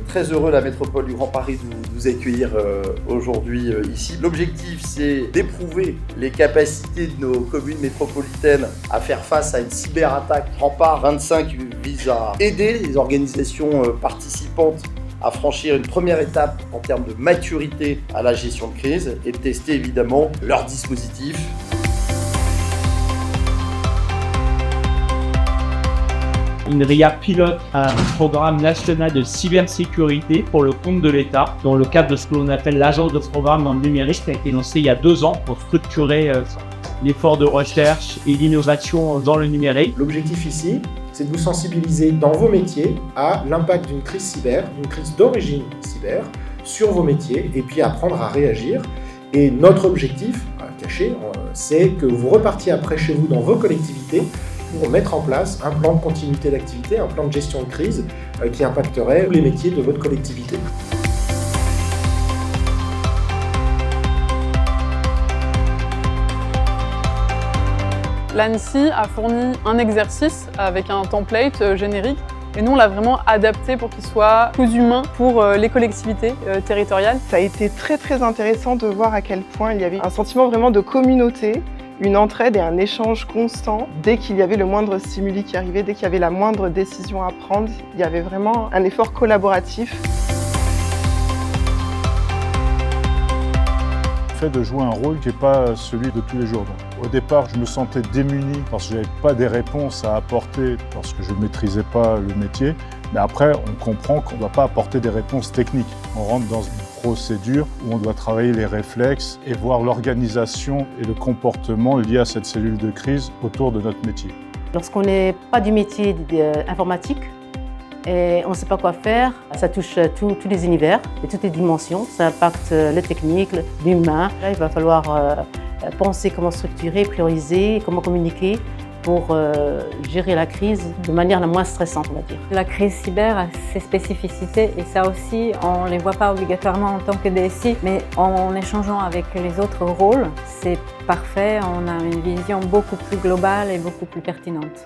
très heureux, la métropole du Grand Paris, de vous accueillir aujourd'hui ici. L'objectif, c'est d'éprouver les capacités de nos communes métropolitaines à faire face à une cyberattaque. Rempart 25 vise à aider les organisations participantes à franchir une première étape en termes de maturité à la gestion de crise et de tester évidemment leurs dispositifs. INRIA pilote un programme national de cybersécurité pour le compte de l'État, dans le cadre de ce que l'on appelle l'agence de programme en numérique, qui a été lancée il y a 2 ans pour structurer l'effort de recherche et l'innovation dans le numérique. L'objectif ici, c'est de vous sensibiliser dans vos métiers à l'impact d'une crise cyber, d'une crise d'origine cyber, sur vos métiers, et puis apprendre à réagir. Et notre objectif, caché, c'est que vous repartiez après chez vous dans vos collectivités pour mettre en place un plan de continuité d'activité, un plan de gestion de crise qui impacterait tous les métiers de votre collectivité. L'ANSSI a fourni un exercice avec un template générique et nous on l'a vraiment adapté pour qu'il soit plus humain pour les collectivités territoriales. Ça a été très intéressant de voir à quel point il y avait un sentiment vraiment de communauté, une entraide et un échange constant. Dès qu'il y avait le moindre stimuli qui arrivait, dès qu'il y avait la moindre décision à prendre, il y avait vraiment un effort collaboratif. Le fait de jouer un rôle qui n'est pas celui de tous les jours. Donc, au départ, je me sentais démuni parce que je n'avais pas des réponses à apporter parce que je ne maîtrisais pas le métier. Mais après, on comprend qu'on ne doit pas apporter des réponses techniques. On rentre dans une procédure où on doit travailler les réflexes et voir l'organisation et le comportement liés à cette cellule de crise autour de notre métier. Lorsqu'on n'est pas du métier informatique et on ne sait pas quoi faire, ça touche tous les univers et toutes les dimensions. Ça impacte le technique, l'humain. Il va falloir penser comment structurer, prioriser, comment communiquer pour gérer la crise de manière la moins stressante, on va dire. La crise cyber a ses spécificités et ça aussi, on ne les voit pas obligatoirement en tant que DSI, mais en échangeant avec les autres rôles, c'est parfait, on a une vision beaucoup plus globale et beaucoup plus pertinente.